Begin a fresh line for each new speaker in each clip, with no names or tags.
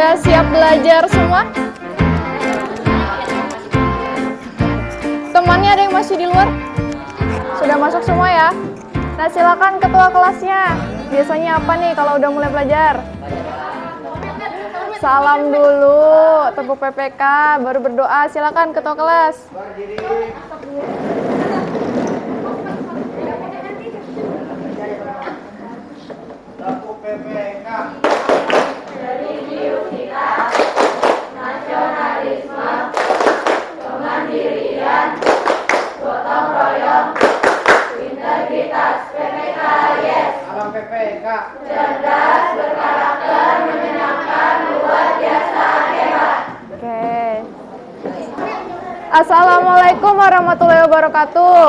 Sudah siap belajar semua? Temannya ada yang masih di luar? Sudah masuk semua ya? Nah, silakan ketua kelasnya. Biasanya apa nih kalau udah mulai belajar? Salam dulu, tepuk PPK, baru berdoa. Silakan ketua kelas.
Tepuk PPK.
Religiusitas, nasionalisme, kemandirian, gotong royong, integritas. PPK, yes.
Salam PPK.
Cerdas, berkarakter, menyenangkan, luar biasa, hebat.
Oke. Assalamualaikum warahmatullahi wabarakatuh.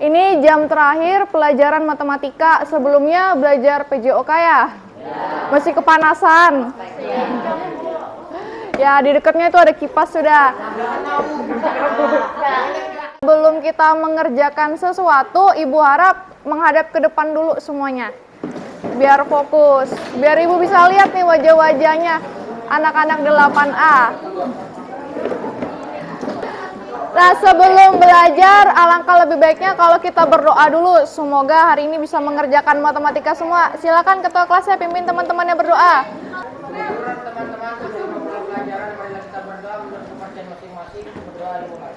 Ini jam terakhir pelajaran matematika. Sebelumnya belajar PJOK ya? Masih kepanasan? Ya, di dekatnya itu ada kipas sudah. Sebelum kita mengerjakan sesuatu, Ibu harap menghadap ke depan dulu semuanya. Biar fokus. Biar Ibu bisa lihat nih wajah-wajahnya anak-anak 8A. Nah, sebelum belajar, alangkah lebih baiknya kalau kita berdoa dulu. Semoga hari ini bisa mengerjakan matematika semua. Silakan ketua kelasnya pimpin teman-temannya berdoa.
Teman-teman, sebelum memulai pelajaran, marilah kita berdoa menurut kepercayaan masing-masing. Berdoa dimulai.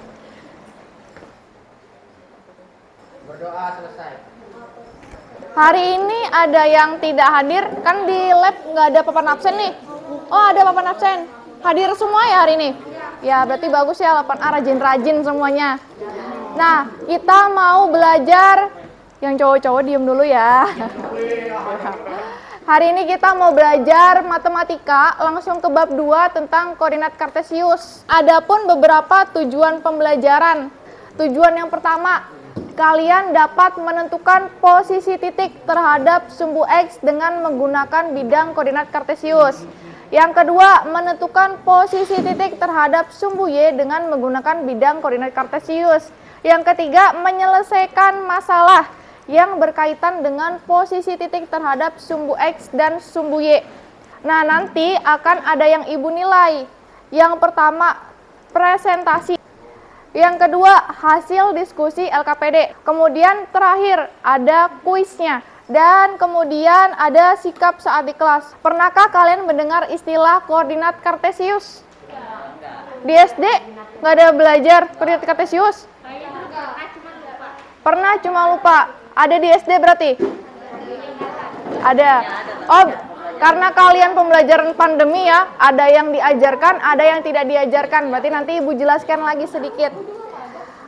Berdoa selesai.
Hari ini ada yang tidak hadir, kan di lab nggak ada papan absen nih. Oh, ada papan absen. Hadir semua ya hari ini? Ya, berarti bagus ya, 8A rajin-rajin semuanya. Nah, kita mau belajar, yang cowok-cowok diem dulu ya. Hari ini kita mau belajar matematika, langsung ke bab 2 tentang koordinat kartesius. Adapun beberapa tujuan pembelajaran. Tujuan yang pertama, kalian dapat menentukan posisi titik terhadap sumbu X dengan menggunakan bidang koordinat kartesius. Yang kedua, menentukan posisi titik terhadap sumbu Y dengan menggunakan bidang koordinat kartesius. Yang ketiga, menyelesaikan masalah yang berkaitan dengan posisi titik terhadap sumbu X dan sumbu Y. Nah, nanti akan ada yang Ibu nilai. Yang pertama, presentasi. Yang kedua, hasil diskusi LKPD. Kemudian terakhir, ada kuisnya. Dan kemudian ada sikap saat di kelas. Pernahkah kalian mendengar istilah koordinat kartesius? Di SD nggak ada belajar koordinat kartesius? Pernah, cuma lupa. Ada di SD berarti? Ada. Oh, karena kalian pembelajaran pandemi ya, ada yang diajarkan, ada yang tidak diajarkan. Berarti nanti Ibu jelaskan lagi sedikit.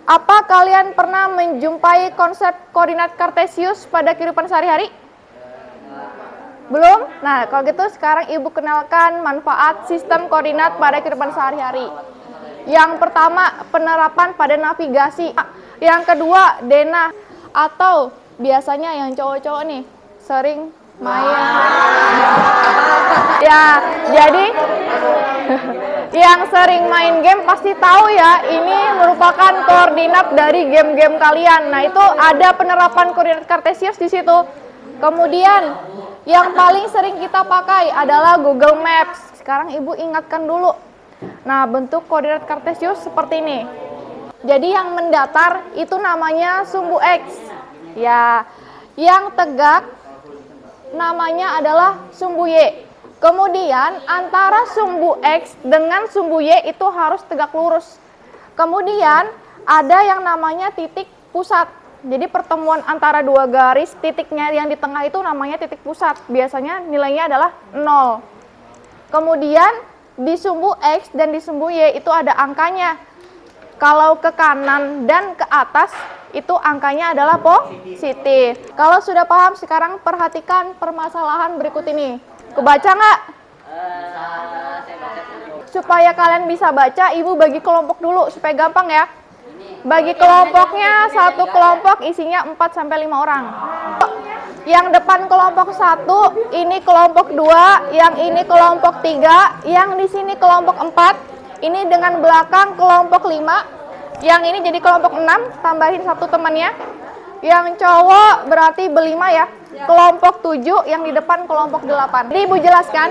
Apa kalian pernah menjumpai konsep koordinat kartesius pada kehidupan sehari-hari? Belum? Nah, kalau gitu sekarang Ibu kenalkan manfaat sistem koordinat pada kehidupan sehari-hari. Yang pertama, penerapan pada navigasi. Yang kedua, denah. Atau biasanya yang cowok-cowok nih, sering main. Ya, jadi yang sering main game pasti tahu ya, ini merupakan koordinat dari game-game kalian. Nah, itu ada penerapan koordinat kartesius di situ. Kemudian, yang paling sering kita pakai adalah Google Maps. Sekarang Ibu ingatkan dulu. Nah, bentuk koordinat kartesius seperti ini. Jadi yang mendatar itu namanya sumbu X. Ya, yang tegak namanya adalah sumbu Y. Kemudian antara sumbu X dengan sumbu Y itu harus tegak lurus. Kemudian ada yang namanya titik pusat. Jadi pertemuan antara dua garis, titiknya yang di tengah itu namanya titik pusat. Biasanya nilainya adalah 0. Kemudian di sumbu X dan di sumbu Y itu ada angkanya. Kalau ke kanan dan ke atas itu angkanya adalah positif. Kalau sudah paham, sekarang perhatikan permasalahan berikut ini. Kebaca nggak? Supaya kalian bisa baca, Ibu bagi kelompok dulu supaya gampang ya. Bagi kelompoknya, satu kelompok isinya 4-5 orang. Yang depan kelompok 1, ini kelompok 2, yang ini kelompok 3, yang di sini kelompok 4. Ini dengan belakang kelompok 5, yang ini jadi kelompok 6, tambahin satu temannya. Yang cowok berarti berlima ya, kelompok 7, yang di depan kelompok 8. Jadi Ibu jelaskan.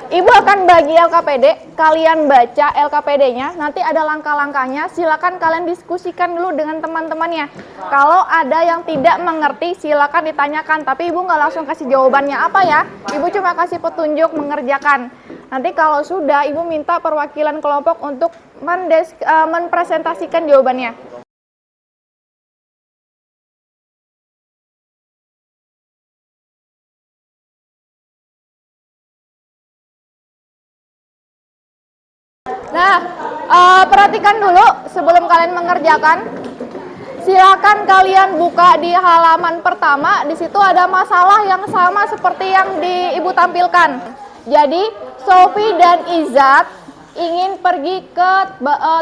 Ibu akan bagi LKPD, kalian baca LKPD-nya, nanti ada langkah-langkahnya, silakan kalian diskusikan dulu dengan teman-temannya. Kalau ada yang tidak mengerti, silakan ditanyakan, tapi Ibu nggak langsung kasih jawabannya apa ya, Ibu cuma kasih petunjuk mengerjakan. Nanti kalau sudah, Ibu minta perwakilan kelompok untuk mempresentasikan jawabannya. Nah, perhatikan dulu sebelum kalian mengerjakan. Silakan kalian buka di halaman pertama. Di situ ada masalah yang sama seperti yang Ibu tampilkan. Jadi, Sofi dan Izat ingin pergi ke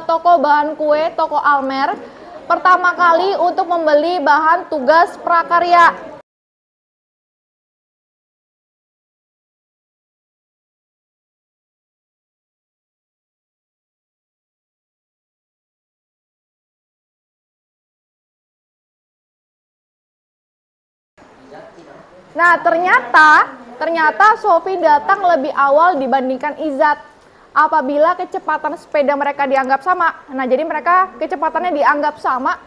toko bahan kue, toko Almer, pertama kali untuk membeli bahan tugas prakarya. Nah, ternyata Sofi datang lebih awal dibandingkan Izat. Apabila kecepatan sepeda mereka dianggap sama, nah jadi mereka kecepatannya dianggap sama,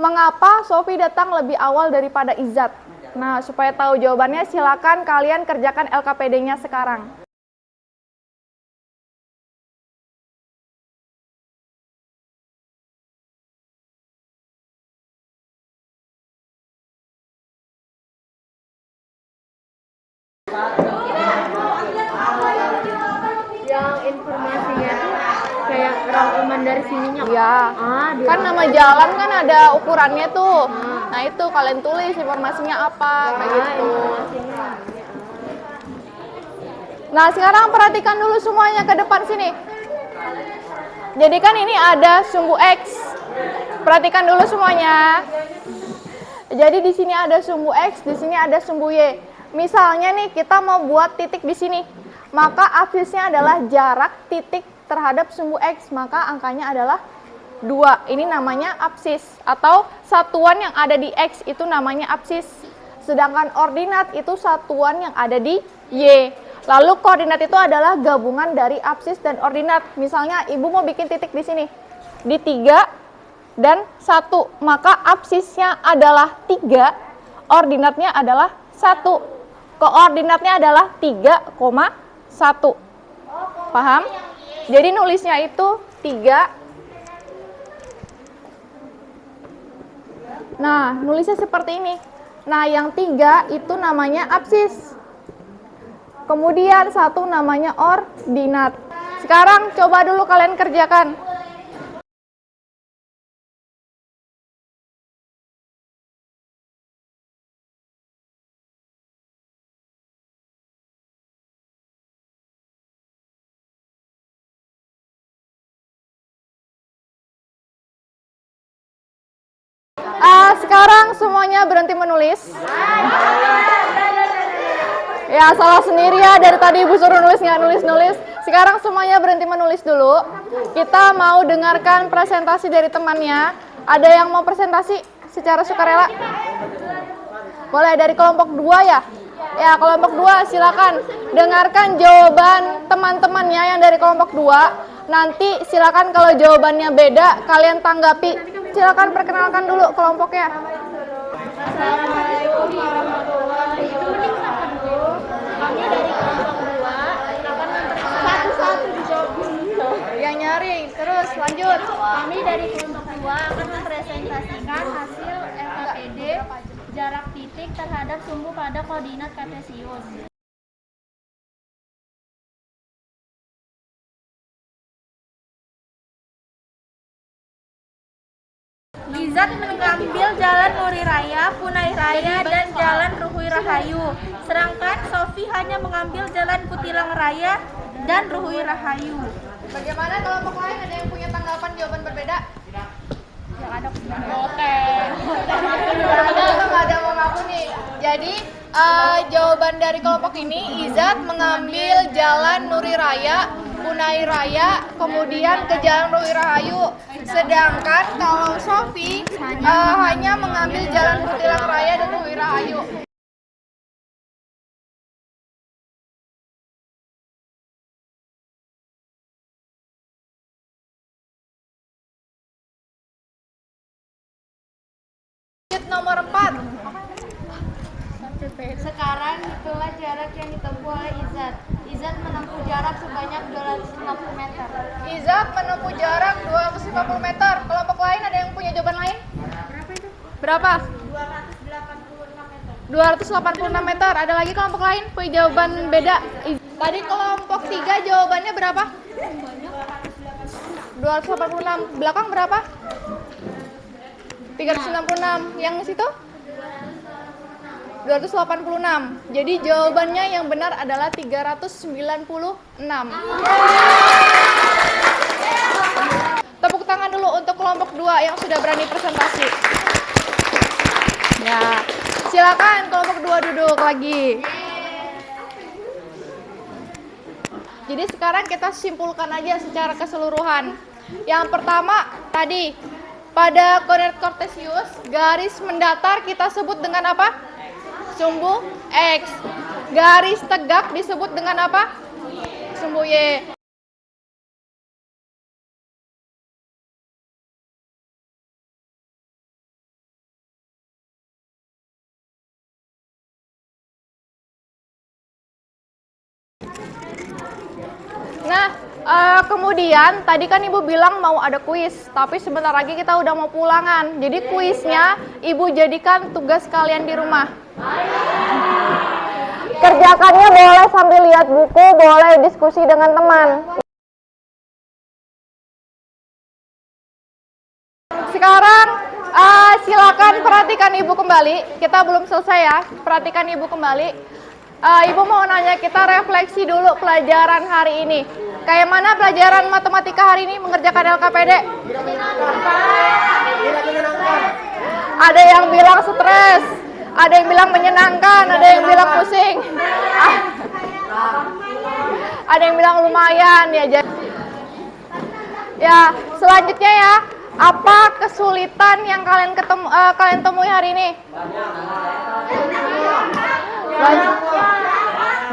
mengapa Sofi datang lebih awal daripada Izat? Nah, supaya tahu jawabannya, silakan kalian kerjakan LKPD-nya sekarang.
Yang informasinya tuh kayak rangkuman dari sininya.
Iya. Kan nama jalan kan ada ukurannya tuh. Nah, itu kalian tulis informasinya apa kayak gitu. Nah, sekarang perhatikan dulu semuanya ke depan sini. Jadi kan ini ada sumbu X. Perhatikan dulu semuanya. Jadi di sini ada sumbu X, di sini ada sumbu Y. Misalnya nih kita mau buat titik di sini, maka absisnya adalah jarak titik terhadap sumbu X, maka angkanya adalah 2. Ini namanya absis, atau satuan yang ada di X itu namanya absis. Sedangkan ordinat itu satuan yang ada di Y. Lalu koordinat itu adalah gabungan dari absis dan ordinat. Misalnya Ibu mau bikin titik di sini, di 3 dan 1, maka absisnya adalah 3, ordinatnya adalah 1. Koordinatnya adalah 3,1. Paham? Jadi nulisnya itu 3. Nah, nulisnya seperti ini. Nah, yang 3 itu namanya absis. Kemudian 1 namanya ordinat. Sekarang coba dulu kalian kerjakan. Sekarang semuanya berhenti menulis. Ya, salah sendiri ya, dari tadi Ibu suruh nulis nggak nulis-nulis. Sekarang semuanya berhenti menulis dulu. Kita mau dengarkan presentasi dari temannya. Ada yang mau presentasi secara sukarela? Boleh dari kelompok 2 ya? Ya, kelompok 2 silakan dengarkan jawaban teman-temannya yang dari kelompok 2. Nanti silakan kalau jawabannya beda, kalian tanggapi. Silakan perkenalkan dulu kelompoknya.
Assalamualaikum warahmatullahi wabarakatuh. Kami dari kelompok 2 akan satu-satu dijawab dulu.
Yang nyari, terus lanjut.
Kami dari kelompok 2 akan mempresentasikan hasil LKPD jarak titik terhadap sumbu pada koordinat kartesius. Izat mengambil jalan Nuri Raya, Punai Raya, dan jalan Ruhui Rahayu. Sedangkan Sofi hanya mengambil jalan Kutilang Raya dan Ruhui Rahayu.
Bagaimana kelompok lain, ada yang punya tanggapan jawaban berbeda?
Yang ada
Oke. Nggak ada mau ngaku nih. Jadi jawaban dari kelompok ini, Izat mengambil jalan Nuri Raya, Punai Raya, kemudian ke jalan Ruhui Rahayu. Sedangkan kalau Sofi hanya mengambil Jalan Kutilang Raya dan Ruhi Rahayu. Nomor 4.
Sekarang itulah jarak yang ditempuh oleh Izat. Izat menempuh jarak sebanyak 250 meter.
Izat menempuh jarak 250 meter. Kelompok lain ada yang punya jawaban lain? Berapa? 286 meter. Ada lagi kelompok lain punya jawaban beda? Tadi kelompok 3 jawabannya berapa? 286. Belakang berapa? 366. Yang situ? 286. Jadi jawabannya yang benar adalah 396. Tepuk tangan dulu untuk kelompok 2 yang sudah berani presentasi. Ya, silakan kelompok 2 duduk lagi. Jadi sekarang kita simpulkan aja secara keseluruhan. Yang pertama tadi, pada koordinat kartesius, garis mendatar kita sebut dengan apa? Sumbu X. Garis tegak disebut dengan apa? Sumbu Y. Nah, kemudian tadi kan Ibu bilang mau ada kuis, tapi sebentar lagi kita udah mau pulangan. Jadi kuisnya Ibu jadikan tugas kalian di rumah. Kerjakannya boleh sambil lihat buku, boleh diskusi dengan teman. Sekarang silakan perhatikan Ibu kembali. Kita belum selesai ya, perhatikan Ibu kembali. Ibu mau nanya, kita refleksi dulu pelajaran hari ini. Kayak mana pelajaran matematika hari ini mengerjakan LKPD? Ada yang bilang stres, ada yang bilang menyenangkan, ada yang bilang pusing, ada yang bilang lumayan ya. Ya, selanjutnya ya, apa kesulitan yang kalian temui hari ini?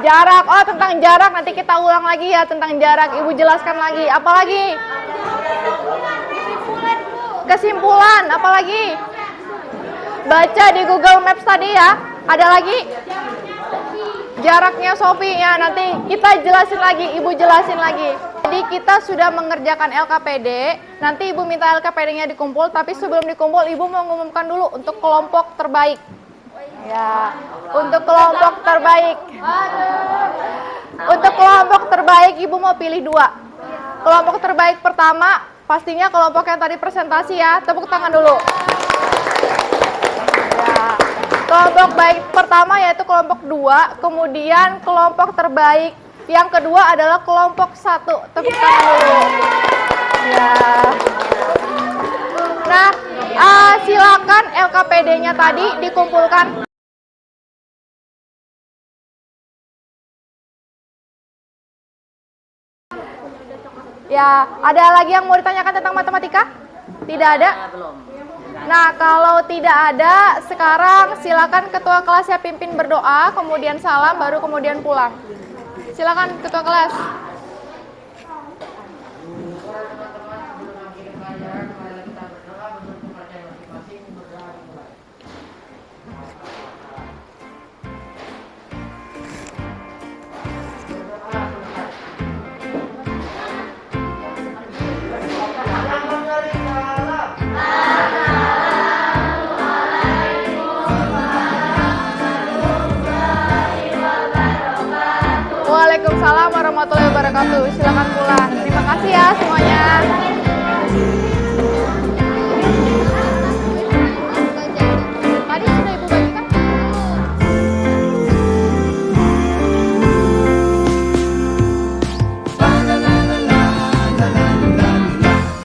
Jarak. Oh, tentang jarak nanti kita ulang lagi ya, tentang jarak. Ibu jelaskan lagi. Apalagi? Kesimpulan. Apalagi? Baca di Google Maps tadi ya. Ada lagi? Jaraknya Sofi ya, nanti kita jelasin lagi, Ibu jelasin lagi. Jadi kita sudah mengerjakan LKPD, nanti Ibu minta LKPD-nya dikumpul, tapi sebelum dikumpul Ibu mau mengumumkan dulu untuk kelompok terbaik. Ya, untuk kelompok terbaik. Untuk kelompok terbaik Ibu mau pilih 2. Kelompok terbaik pertama pastinya kelompok yang tadi presentasi ya. Tepuk tangan dulu. Ya. Kelompok baik pertama yaitu kelompok 2, kemudian kelompok terbaik yang kedua adalah kelompok 1. Tepuk tangan dulu. Ya. Nah, silakan LKPD-nya tadi dikumpulkan. Ya, ada lagi yang mau ditanyakan tentang matematika? Tidak ada? Nah, kalau tidak ada, sekarang silakan ketua kelasnya pimpin berdoa, kemudian salam, baru kemudian pulang. Silakan ketua kelas. Waalaikumsalam warahmatullahi wabarakatuh. Silakan pulang. Terima kasih ya semuanya.